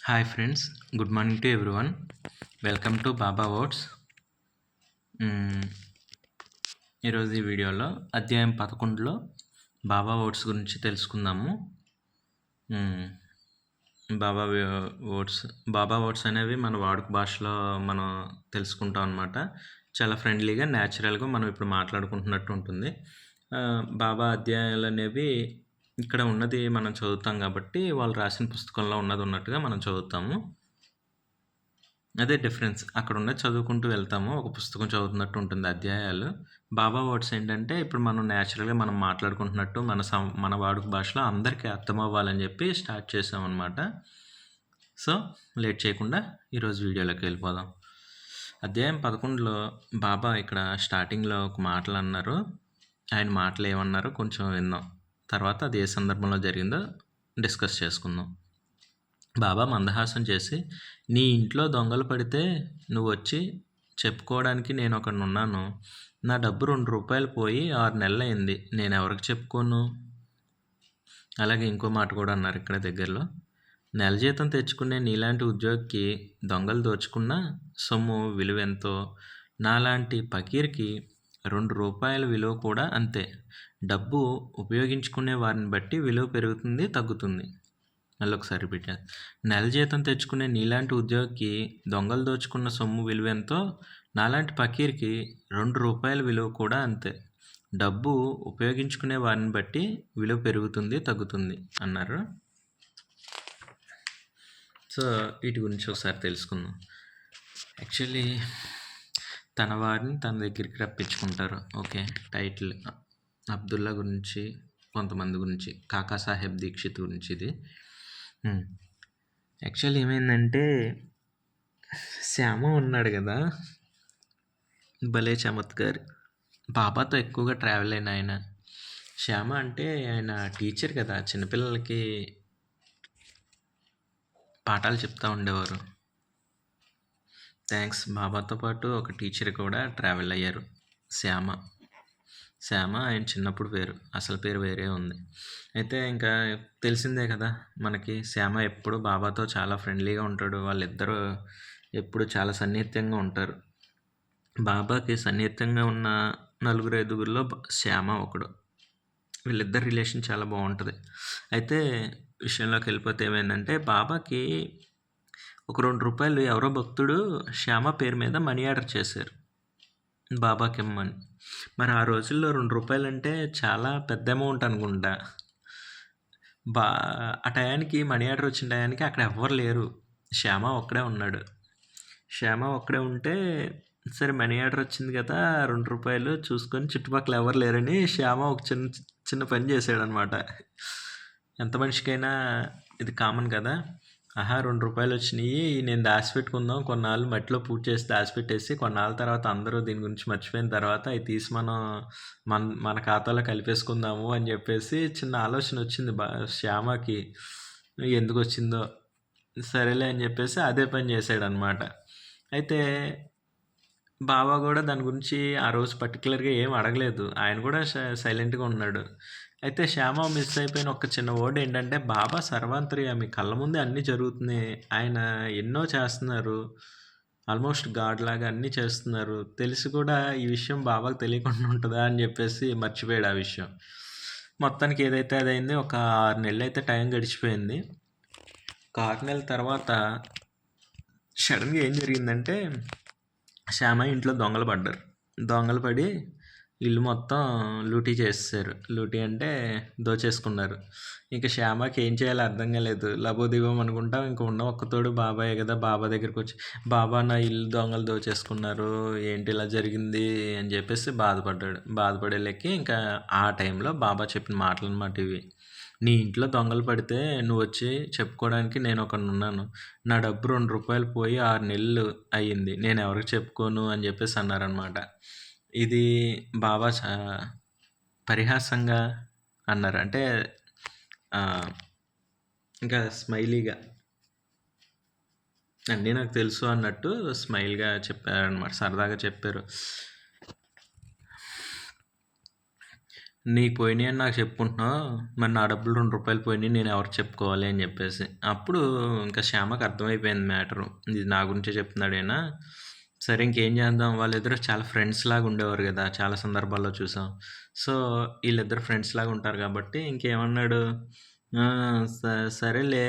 Hi friends, good morning to everyone. Welcome to Baba words. ఈరోజు ఈ వీడియోలో అధ్యాయం 11లో బాబా వర్డ్స్ గురించి తెలుసుకుందాము. బాబా వర్డ్స్ అనేవి మన వాడుక భాషలో మనం తెలుసుకుంటాం అన్నమాట. చాలా ఫ్రెండ్లీగా, న్యాచురల్గా మనం ఇప్పుడు మాట్లాడుకుంటున్నట్టు ఉంటుంది. బాబా అధ్యాయాలు అనేవి ఇక్కడ ఉన్నది మనం చదువుతాం కాబట్టి వాళ్ళు రాసిన పుస్తకంలో ఉన్నది ఉన్నట్టుగా మనం చదువుతాము. అదే డిఫరెన్స్. అక్కడ ఉన్నది చదువుకుంటూ వెళ్తాము, ఒక పుస్తకం చదువుతున్నట్టు ఉంటుంది అధ్యాయాలు. బాబా వర్డ్స్ ఏంటంటే ఇప్పుడు మనం న్యాచురల్గా మనం మాట్లాడుకుంటున్నట్టు మన వాడుక భాషలో అందరికీ అర్థం అవ్వాలని చెప్పి స్టార్ట్ చేసామన్నమాట. సో లేట్ చేయకుండా ఈరోజు వీడియోలోకి వెళ్ళిపోదాం. అధ్యాయం 11లో బాబా ఇక్కడ స్టార్టింగ్లో ఒక మాటలు అన్నారు. ఆయన మాటలు ఏమన్నారో కొంచెం విందాం. తర్వాత అది ఏ సందర్భంలో జరిగిందో డిస్కస్ చేసుకుందాం. బాబా మందహాసం చేసి, నీ ఇంట్లో దొంగలు పడితే నువ్వు వచ్చి చెప్పుకోవడానికి నేను ఒకడిని ఉన్నాను. నా డబ్బు 2 రూపాయలు పోయి 6 నెలలు అయింది, నేను ఎవరికి చెప్పుకోను? అలాగే ఇంకో మాట కూడా అన్నారు ఇక్కడ దగ్గరలో, నెల జీతం తెచ్చుకునే నీలాంటి ఉద్యోగికి దొంగలు దోచుకున్న సొమ్ము విలువ ఎంతో, నాలాంటి ఫకీర్కి 2 రూపాయల విలువ కూడా అంతే. డబ్బు ఉపయోగించుకునే వారిని బట్టి విలువ పెరుగుతుంది, తగ్గుతుంది. మళ్ళీ ఒకసారి రిపీట్ చేస్తాను. నెల జీతం తెచ్చుకునే నీలాంటి ఉద్యోగికి దొంగలు దోచుకున్న సొమ్ము విలువ ఎంతో, నాలాంటి ఫకీర్కి 2 రూపాయల విలువ కూడా అంతే. డబ్బు ఉపయోగించుకునే వారిని బట్టి విలువ పెరుగుతుంది, తగ్గుతుంది అన్నారు. సో వీటి గురించి ఒకసారి తెలుసుకుందాం. యాక్చువల్లీ తన వారిని తన దగ్గరికి రప్పించుకుంటారు. ఓకే, టైటిల్ అబ్దుల్లా గురించి, కొంతమంది గురించి, కాకా సాహెబ్ దీక్షిత్ గురించి ఇది. యాక్చువల్లీ ఏమైందంటే, శ్యామ ఉన్నాడు కదా, భలే చమత్కార్, బాబాతో ఎక్కువగా ట్రావెల్ అయిన ఆయన. శ్యామ అంటే ఆయన టీచర్ కదా, చిన్నపిల్లలకి పాఠాలు చెప్తూ ఉండేవారు. థ్యాంక్స్. బాబాతో పాటు ఒక టీచర్ కూడా ట్రావెల్ అయ్యారు, శ్యామ. ఆయన చిన్నప్పుడు పేరు, అసలు పేరు వేరే ఉంది. అయితే ఇంకా తెలిసిందే కదా మనకి, శ్యామ ఎప్పుడు బాబాతో చాలా ఫ్రెండ్లీగా ఉంటాడు. వాళ్ళిద్దరూ ఎప్పుడు చాలా సన్నిహితంగా ఉంటారు. బాబాకి సన్నిహితంగా ఉన్న 4-5గురిలో శ్యామ ఒకడు. వీళ్ళిద్దరు రిలేషన్ చాలా బాగుంటుంది. అయితే విషయంలోకి వెళ్ళిపోతే ఏమైందంటే, బాబాకి ఒక 2 రూపాయలు ఎవరో భక్తుడు శ్యామ పేరు మీద మనీ ఆర్డర్ చేశారు, బాబాకి ఇమ్మని. మరి ఆ రోజుల్లో 2 రూపాయలు అంటే చాలా పెద్ద అమౌంట్ అనుకుంటా. ఆ టయానికి మనీ ఆర్డర్ వచ్చిన టయానికి అక్కడ ఎవ్వరు లేరు, శ్యామ ఒక్కడే ఉన్నాడు. శ్యామ ఒక్కడే ఉంటే, సరే మనీ ఆర్డర్ వచ్చింది కదా 2 రూపాయలు చూసుకొని, చుట్టుపక్కల ఎవరు లేరని శ్యామ ఒక చిన్న పని చేశాడనమాట. ఎంత మనిషికైనా ఇది కామన్ కదా. 2 రూపాయలు వచ్చినాయి, నేను దాచిపెట్టుకుందాం, కొన్నాళ్ళు మట్టిలో పూజ చేసి దాచిపెట్టేసి, కొన్నాళ్ళ తర్వాత అందరూ దీని గురించి మర్చిపోయిన తర్వాత అవి తీసి మన ఖాతాలో కలిపేసుకుందాము అని చెప్పేసి చిన్న ఆలోచన వచ్చింది శ్యామకి. ఎందుకు వచ్చిందో సరేలే అని చెప్పేసి అదే పని చేశాడనమాట. అయితే బాబా కూడా దాని గురించి ఆ రోజు పర్టికులర్గా ఏం అడగలేదు, ఆయన కూడా సైలెంట్గా ఉన్నాడు. అయితే శ్యామ మిస్ అయిపోయిన ఒక చిన్న వర్డ్ ఏంటంటే, బాబా సర్వాంతర్యామి, కళ్ళ ముందే అన్నీ జరుగుతున్నాయి, ఆయన ఎన్నో చేస్తున్నారు, ఆల్మోస్ట్ గాడ్ లాగా అన్నీ చేస్తున్నారు, తెలిసి కూడా ఈ విషయం బాబాకు తెలియకుండా ఉంటుందా అని చెప్పేసి మర్చిపోయాడు ఆ విషయం. మొత్తానికి ఏదైతే అదైంది, ఒక 6 నెలలు అయితే టైం గడిచిపోయింది. ఒక 6 నెలల తర్వాత సడన్గా ఏం జరిగిందంటే, శ్యామ ఇంట్లో దొంగలు పడి ఇల్లు మొత్తం లూటీ చేసేసారు. లూటీ అంటే దోచేసుకున్నారు. ఇంకా శ్యామకి ఏం చేయాలో అర్థం కాలేదు. లబోదివం అనుకుంటా ఇంకా ఉన్న ఒక్కతోడు బాబాయే కదా, బాబా దగ్గరికి వచ్చి, బాబా నా ఇల్లు దొంగలు దోచేసుకున్నారు, ఏంటి ఇలా జరిగింది అని చెప్పేసి బాధపడే లెక్కి ఇంకా ఆ టైంలో బాబా చెప్పిన మాటలు అన్నమాట ఇవి. నీ ఇంట్లో దొంగలు పడితే నువ్వు వచ్చి చెప్పుకోవడానికి నేను ఒకడిని ఉన్నాను. నా డబ్బు 2 రూపాయలు పోయి 6 నెలలు అయ్యింది, నేను ఎవరికి చెప్పుకోను అని చెప్పేసి అన్నారనమాట. ఇది బాబా పరిహాసంగా అన్నారు, అంటే ఇంకా స్మైలీగా, అన్నీ నాకు తెలుసు అన్నట్టు స్మైల్గా చెప్పారనమాట, సరదాగా చెప్పారు. నీకు పోయినాయి అని నాకు చెప్పుకుంటున్నావు. మరి నా డబ్బులు ₹2 పోయినాయి. నేను ఎవరికి చెప్పుకోవాలి అని చెప్పేసి. అప్పుడు ఇంకా శ్యామకి అర్థమైపోయింది మ్యాటరు. ఇది నా గురించే చెప్తున్నాడు ఈయన. సరే ఇంకేం చేద్దాం. వాళ్ళిద్దరూ చాలా ఫ్రెండ్స్ లాగా ఉండేవారు కదా! చాలా సందర్భాల్లో చూసాం. సో, వీళ్ళిద్దరు ఫ్రెండ్స్ లాగా ఉంటారు కాబట్టి ఇంకేమన్నాడు, "ఆ! స సరేలే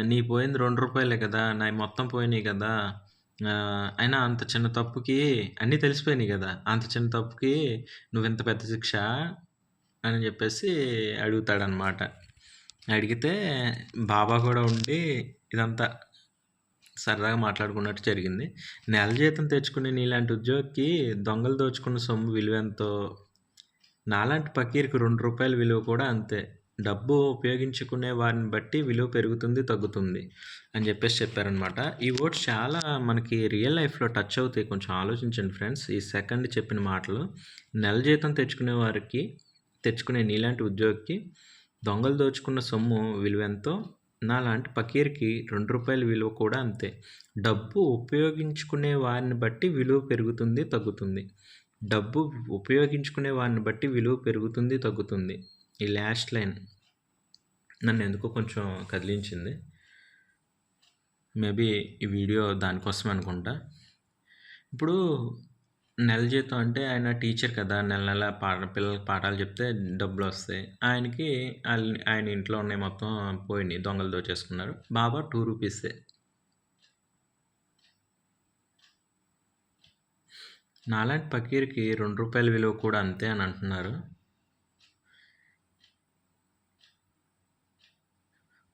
నీయి పోయింది ₹2 కదా! నాయి మొత్తం పోయినాయి కదా! అయినా అంత చిన్న తప్పుకి అన్నీ తెలిసిపోయినాయి కదా! అంత చిన్న తప్పుకి నువ్వింత పెద్ద శిక్ష" అని చెప్పేసి అడుగుతాడనమాట. అడిగితే బాబా కూడా ఉండి ఇదంతా సరదాగా మాట్లాడుకున్నట్టు జరిగింది. నెల జీతం తెచ్చుకునే నీలాంటి ఉద్యోగికి దొంగలు దోచుకున్న సొమ్ము విలువెంతో, నాలాంటి ఫకీర్‌కి ₹2 విలువ కూడా అంతే. డబ్బు ఉపయోగించుకునే వారిని బట్టి విలువ పెరుగుతుంది, తగ్గుతుంది అని చెప్పేసి చెప్పారనమాట. ఈ వర్డ్స్ చాలా మనకి రియల్ లైఫ్‌లో టచ్ అవుతాయి. కొంచెం ఆలోచించండి ఫ్రెండ్స్. ఈ సెకండ్ చెప్పిన మాటలు. నెల జీతం తెచ్చుకునే నీలాంటి ఉద్యోగికి దొంగలు దోచుకున్న సొమ్ము విలువెంతో, నాలాంటి ఫకీర్‌కి ₹2 విలువ కూడా అంతే. డబ్బు ఉపయోగించుకునే వారిని బట్టి విలువ పెరుగుతుంది, తగ్గుతుంది. డబ్బు ఉపయోగించుకునే వారిని బట్టి విలువ పెరుగుతుంది, తగ్గుతుంది. ఈ లాస్ట్ లైన్ నన్నెందుకో కొంచెం కదిలించింది. మేబీ ఈ వీడియో దానికోసమే అనుకుంటా. ఇప్పుడు నెల జీతం అంటే ఆయన టీచర్ కదా! నెల నెల పిల్లలకి పాఠాలు చెప్తే డబ్బులొస్తాయి. ఆయన ఇంట్లో ఉన్నాయి మొత్తం పోయినాయి. దొంగలు దోచేసుకున్నారు. బాబా ₹2. నాలాంటి ఫకీర్‌కి ₹2 విలువ కూడా అంతే అని అంటున్నారు.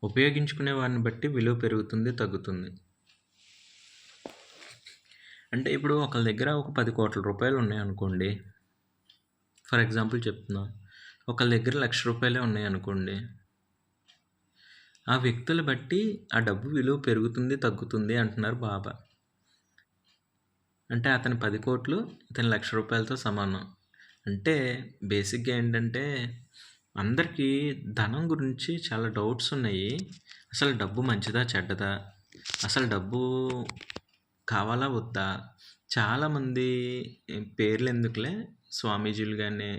ఉపయోగించుకునే వారిని బట్టి విలువ పెరుగుతుంది, తగ్గుతుంది. అంటే ఇప్పుడు ఒకళ్ళ దగ్గర ఒక ₹10,00,00,000 ఉన్నాయనుకోండి. ఫర్ ఎగ్జాంపుల్ చెప్తున్నా. ఒకళ్ళ దగ్గర ₹1,00,000 ఉన్నాయనుకోండి. ఆ వ్యక్తులు బట్టి ఆ డబ్బు విలువ పెరుగుతుంది, తగ్గుతుంది అంటున్నారు బాబా. అంటే అతని 10,00,00,000 ఇతని ₹1,00,000తో సమానం. అంటే బేసిక్‌గా ఏంటంటే అందరికీ ధనం గురించి చాలా డౌట్స్ ఉన్నాయి. అసలు డబ్బు మంచిదా? చెడ్డదా? అసలు డబ్బు కావాలా? వద్దా? చాలామంది పేర్లెందుకులే స్వామీజీలు గానీ,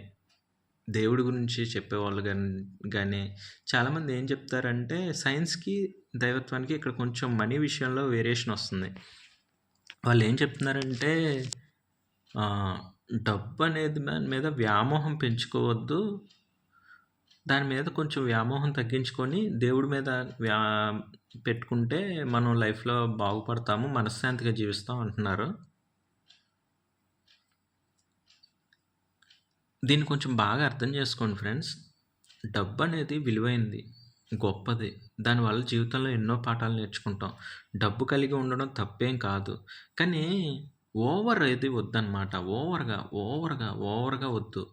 దేవుడి గురించి చెప్పేవాళ్ళు గానీ చాలామంది ఏం చెప్తారంటే సైన్స్‌కి, దైవత్వానికి ఇక్కడ కొంచెం మనీ విషయంలో వేరియేషన్ వస్తుంది. వాళ్ళు ఏం చెప్తున్నారంటే డబ్బు అనేది దాని మీద వ్యామోహం పెంచుకోవద్దు. దాని మీద కొంచెం వ్యామోహం తగ్గించుకొని దేవుడి మీద పెట్టుకుంటే మనం లైఫ్‌లో బాగుపడతాము, మనశ్శాంతిగా జీవిస్తాం అంటున్నారు. దీన్ని కొంచెం బాగా అర్థం చేసుకోండి ఫ్రెండ్స్. డబ్బు అనేది విలువైంది, గొప్పది. దానివల్ల జీవితంలో ఎన్నో పాఠాలు నేర్చుకుంటాం. డబ్బు కలిగి ఉండడం తప్పేం కాదు. కానీ ఓవర్ ఏది వద్దనమాట. ఓవర్‌గా వద్దు.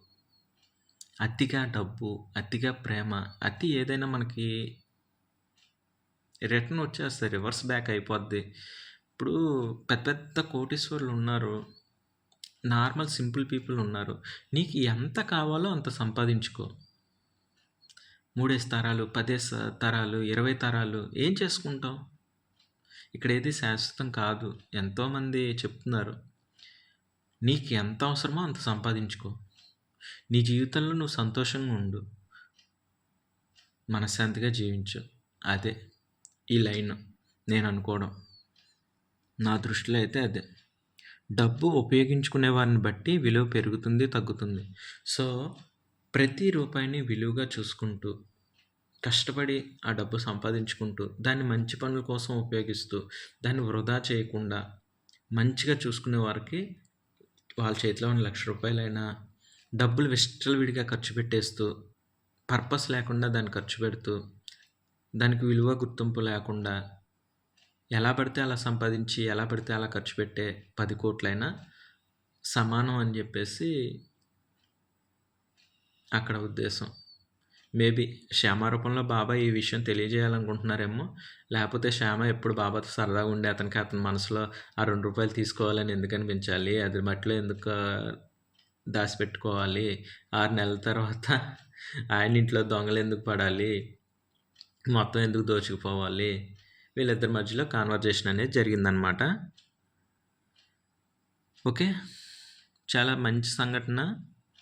అతిగా డబ్బు, అతిగా ప్రేమ, అతి ఏదైనా మనకి రిటర్న్ వచ్చేస్తాయి. రివర్స్ బ్యాక్ అయిపోద్ది. ఇప్పుడు పెద్ద పెద్ద కోటీశ్వరులు ఉన్నారు. నార్మల్ సింపుల్ పీపుల్ ఉన్నారు. నీకు ఎంత కావాలో అంత సంపాదించుకో. 3 తరాలు, 10 తరాలు, 20 తరాలు ఏం చేసుకుంటావు? ఇక్కడ ఏది శాశ్వతం కాదు. ఎంతోమంది చెప్తున్నారు. నీకు ఎంత అవసరమో అంత సంపాదించుకో. నీ జీవితంలో నువ్వు సంతోషంగా ఉండు. మనశ్శాంతిగా జీవించు. అదే ఈ లైన్ నేను అనుకోవడం. నా దృష్టిలో అయితే అదే. డబ్బు ఉపయోగించుకునే వారిని బట్టి విలువ పెరుగుతుంది, తగ్గుతుంది. సో, ప్రతి రూపాయిని విలువగా చూసుకుంటూ, కష్టపడి ఆ డబ్బు సంపాదించుకుంటూ, దాన్ని మంచి పనుల కోసం ఉపయోగిస్తూ, దాన్ని వృధా చేయకుండా మంచిగా చూసుకునే వారికి వాళ్ళ చేతిలో ఉన్న ₹1,00,000 డబ్బులు విచ్చలవిడిగా ఖర్చు పెట్టేస్తూ, పర్పస్ లేకుండా దాన్ని ఖర్చు పెడుతూ, దానికి విలువ గుర్తింపు లేకుండా ఎలా పడితే అలా సంపాదించి, ఎలా పడితే అలా ఖర్చు పెట్టే 10,00,00,000 సమానం అని చెప్పేసి అక్కడ ఉద్దేశం. మేబీ శ్యామ రూపంలో బాబా ఈ విషయం తెలియజేయాలనుకుంటున్నారేమో. లేకపోతే శ్యామ ఎప్పుడు బాబాతో సరదాగా ఉండి అతని మనసులో ఆ ₹2 తీసుకోవాలని ఎందుకు అనిపించాలి? అది మట్టిలో ఎందుకు దాచిపెట్టుకోవాలి? 6 నెలల తర్వాత ఆయన ఇంట్లో దొంగలు ఎందుకు పడాలి? మొత్తం ఎందుకు దోచుకుపోవాలి? వీళ్ళిద్దరి మధ్యలో కాన్వర్జేషన్ అనేది జరిగిందనమాట. ఓకే. చాలా మంచి సంఘటన.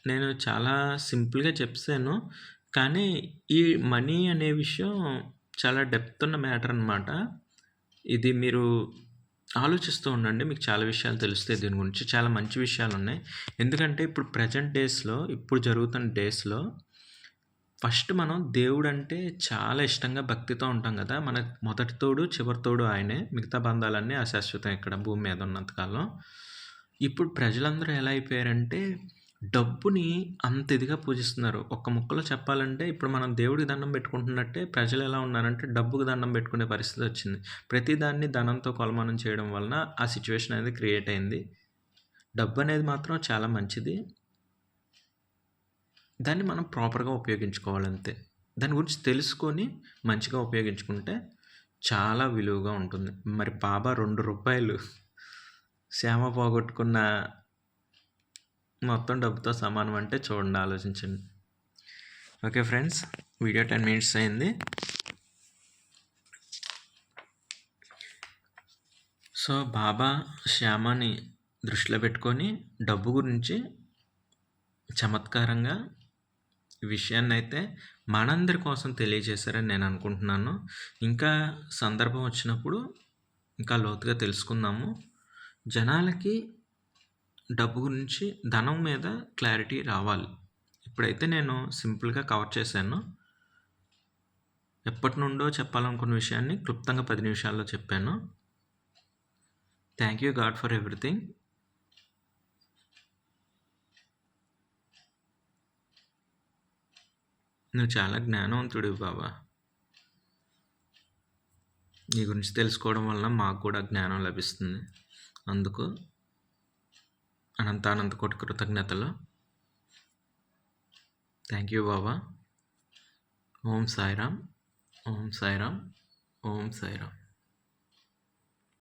నేను చాలా సింపుల్‌గా చెప్పేసాను. కానీ ఈ మనీ అనే విషయం చాలా డెప్త్ ఉన్న మ్యాటర్ అనమాట. ఇది మీరు ఆలోచిస్తూ ఉండండి. మీకు చాలా విషయాలు తెలుస్తాయి దీని గురించి. చాలా మంచి విషయాలున్నాయి. ఎందుకంటే ఇప్పుడు ప్రెజెంట్ డేస్‌లో, ఇప్పుడు జరుగుతున్న డేస్‌లో ఫస్ట్ మనం దేవుడంటే చాలా ఇష్టంగా, భక్తితో ఉంటాం గదా! మనకు మొదటి తోడు, చివరి తోడు ఆయనే. మిగతా బంధాలన్నీ అశాశ్వతం ఇక్కడ భూమి మీద ఉన్నంత కాలం. ఇప్పుడు ప్రజలందరూ ఎలా అయిపోయారంటే, డబ్బుని అంత ఇదిగా పూజిస్తున్నారు. ఒక్క ముక్కలో చెప్పాలంటే, ఇప్పుడు మనం దేవుడికి దండం పెట్టుకుంటున్నట్టే ప్రజలు ఎలా ఉన్నారంటే, డబ్బుకి దండం పెట్టుకునే పరిస్థితి వచ్చింది. ప్రతిదాన్ని ధనంతో కొలమానం చేయడం వలన ఆ సిట్యుయేషన్ అనేది క్రియేట్ అయింది. డబ్బనేది మాత్రం చాలా మంచిది. దాన్ని మనం ప్రాపర్‌గా ఉపయోగించుకోవాలంతే. దాని గురించి తెలుసుకొని మంచిగా ఉపయోగించుకుంటే చాలా విలువగా ఉంటుంది. మరి బాబా రూ. 2 శ్యామ పోగొట్టుకున్న మొత్తం డబ్బుతో సమానం అంటే చూడండి, ఆలోచించండి. ఓకే ఫ్రెండ్స్, వీడియో 10 మినిట్స్ అయింది. సో బాబా శ్యామని దృష్టిలో పెట్టుకొని డబ్బు గురించి చమత్కారంగా ఈ విషయాన్నైతే మనందరి కోసం తెలియజేశారని నేను అనుకుంటున్నాను. ఇంకా సందర్భం వచ్చినప్పుడు ఇంకా లోతుగా తెలుసుకుందాము. జనాలకి డబ్బు గురించి, ధనం మీద క్లారిటీ రావాలి. ఇప్పుడైతే నేను సింపుల్గా కవర్ చేశాను. ఎప్పటి నుండో చెప్పాలనుకున్న విషయాన్ని క్లుప్తంగా 10 నిమిషాల్లో చెప్పాను. Thank you God for everything. నువ్వు చాలా జ్ఞానవంతుడివి బాబా. నీ గురించి తెలుసుకోవడం వలన మాకు కూడా జ్ఞానం లభిస్తుంది. అందుకు అనంతానంత కోటి కృతజ్ఞతలు. Thank you Baba. ఓం సాయిరామ్, ఓం సాయిరామ్, ఓం సాయిరామ్.